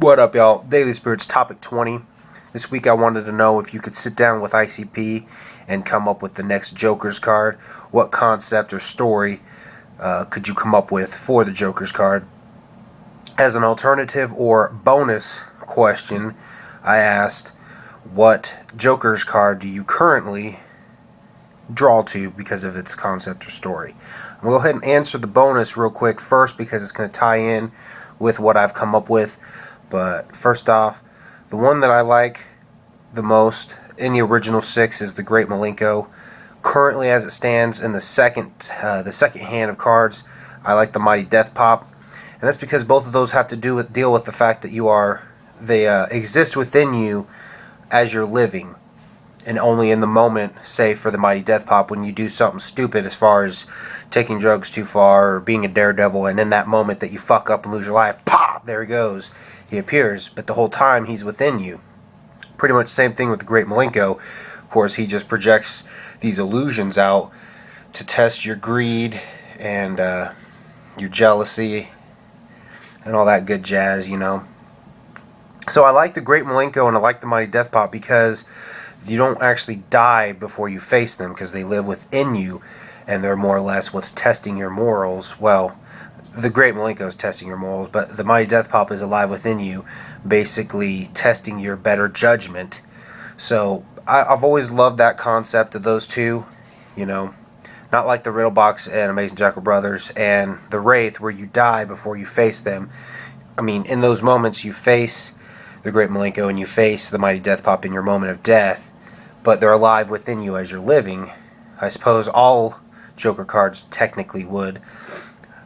What up, y'all? Daily Spirits topic 20. This week I wanted to know if you could sit down with ICP and come up with the next Joker's card. What concept or story could you come up with for the Joker's card? As an alternative or bonus question, I asked, what Joker's card do you currently draw to because of its concept or story? I'm going to go ahead and answer the bonus real quick first because it's going to tie in with what I've come up with. But first off, the one that I like the most in the original 6 is the Great Malenko. Currently, as it stands in the second hand of cards, I like the Mighty Death Pop, and that's because both of those have to deal with the fact that they exist within you as you're living, and only in the moment. Say for the Mighty Death Pop, when you do something stupid as far as taking drugs too far or being a daredevil, and in that moment that you fuck up and lose your life, pop, there he goes. He appears, but the whole time he's within you. Pretty much the same thing with the Great Malenko. Of course, he just projects these illusions out to test your greed and your jealousy and all that good jazz, you know. So I like the Great Malenko and I like the Mighty Death Pop because you don't actually die before you face them, because they live within you and they're more or less what's testing your morals. Well, the Great Malenko is testing your morals, but the Mighty Death Pop is alive within you, basically testing your better judgment. So I've always loved that concept of those two, you know. Not like the Riddle Box and Amazing Jackal Brothers and the Wraith, where you die before you face them. I mean, in those moments you face the Great Malenko and you face the Mighty Death Pop in your moment of death, but they're alive within you as you're living. I suppose all Joker cards technically would.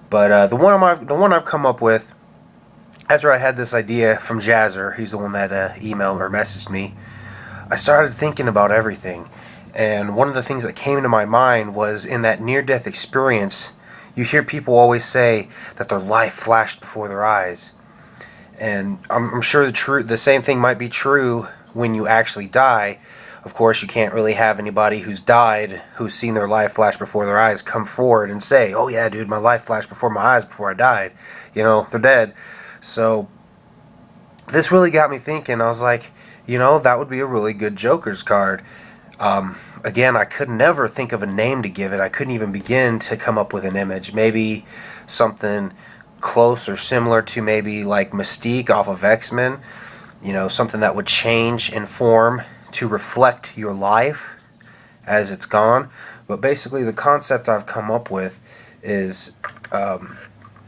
But the one I've come up with, after I had this idea from Jazzer, he's the one that emailed or messaged me, I started thinking about everything. And one of the things that came to my mind was, in that near-death experience, you hear people always say that their life flashed before their eyes. And I'm sure the same thing might be true when you actually die. Of course, you can't really have anybody who's died, who's seen their life flash before their eyes, come forward and say, oh yeah, dude, my life flashed before my eyes before I died. You know, they're dead. So this really got me thinking. I was like, you know, that would be a really good Joker's card. Again, I could never think of a name to give it. I couldn't even begin to come up with an image. Maybe something close or similar to maybe like Mystique off of X-Men. You know, something that would change in form to reflect your life as it's gone. But basically the concept I've come up with is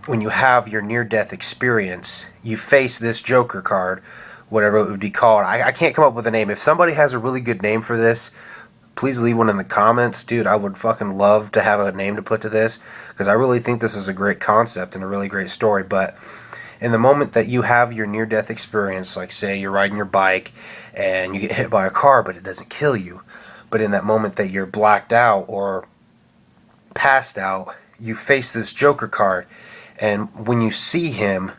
when you have your near-death experience, you face this Joker card, whatever it would be called. I can't come up with a name. If somebody has a really good name for this, please leave one in the comments. Dude, I would fucking love to have a name to put to this, because I really think this is a great concept and a really great story. But in the moment that you have your near-death experience, like say you're riding your bike and you get hit by a car but it doesn't kill you, but in that moment that you're blacked out or passed out, you face this Joker card, and when you see him,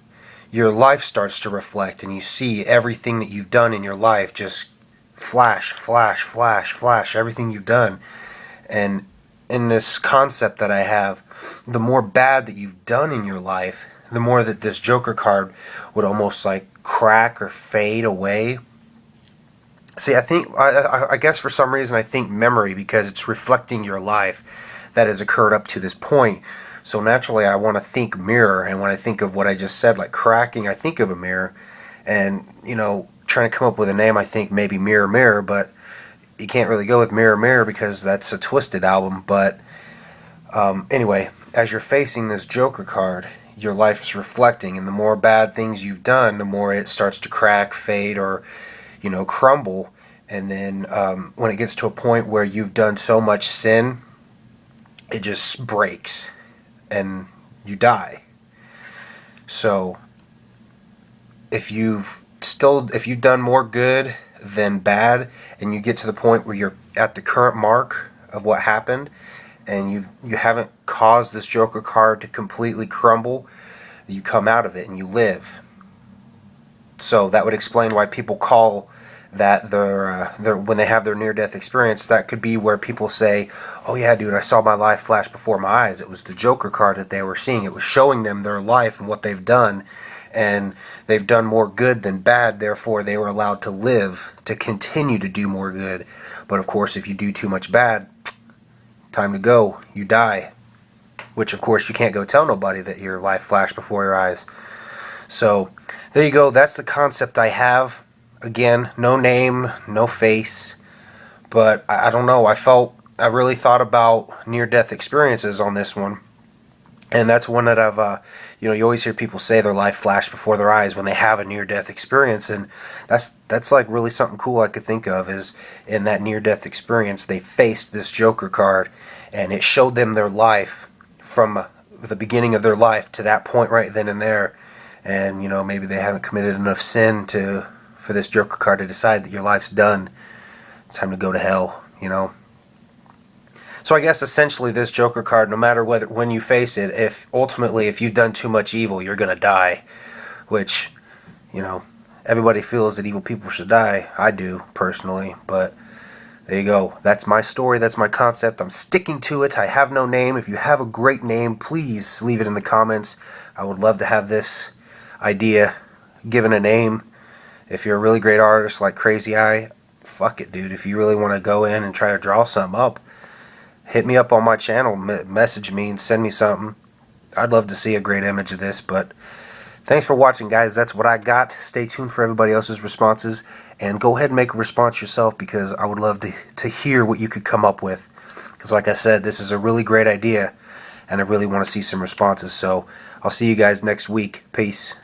your life starts to reflect and you see everything that you've done in your life just flash, flash, flash, flash, everything you've done. And in this concept that I have, the more bad that you've done in your life, the more that this Joker card would almost like crack or fade away. See, I guess for some reason I think memory, because it's reflecting your life that has occurred up to this point. So naturally I want to think mirror, and when I think of what I just said, like cracking, I think of a mirror. And, you know, trying to come up with a name, I think maybe Mirror Mirror, but you can't really go with Mirror Mirror because that's a Twisted album. But anyway, as you're facing this Joker card, your life's reflecting, and the more bad things you've done, the more it starts to crack, fade, or, you know, crumble. And then when it gets to a point where you've done so much sin, it just breaks and you die. So if you've done more good than bad, and you get to the point where you're at the current mark of what happened, and you haven't caused this Joker card to completely crumble, you come out of it and you live. So that would explain why people call that their when they have their near-death experience, that could be where people say, oh yeah dude, I saw my life flash before my eyes. It was the Joker card that they were seeing. It was showing them their life and what they've done, and they've done more good than bad, therefore they were allowed to live to continue to do more good. But of course, if you do too much bad, time to go, you die. Which of course you can't go tell nobody that your life flashed before your eyes. So there you go, that's the concept I have. Again, no name, no face, but I don't know, I really thought about near-death experiences on this one. And that's one that I've, you always hear people say their life flashed before their eyes when they have a near-death experience, and that's like really something cool I could think of. Is in that near-death experience, they faced this Joker card, and it showed them their life from the beginning of their life to that point right then and there. And maybe they haven't committed enough sin for this Joker card to decide that your life's done. It's time to go to hell. So I guess essentially this Joker card, no matter when you face it, if you've done too much evil, you're gonna die. Which, everybody feels that evil people should die. I do, personally. But there you go. That's my story. That's my concept. I'm sticking to it. I have no name. If you have a great name, please leave it in the comments. I would love to have this idea given a name. If you're a really great artist like Crazy Eye, fuck it, dude. If you really want to go in and try to draw something up, hit me up on my channel, message me and send me something. I'd love to see a great image of this. But thanks for watching, guys. That's what I got. Stay tuned for everybody else's responses, and go ahead and make a response yourself, because I would love to hear what you could come up with. Because like I said, this is a really great idea, and I really want to see some responses. So I'll see you guys next week. Peace.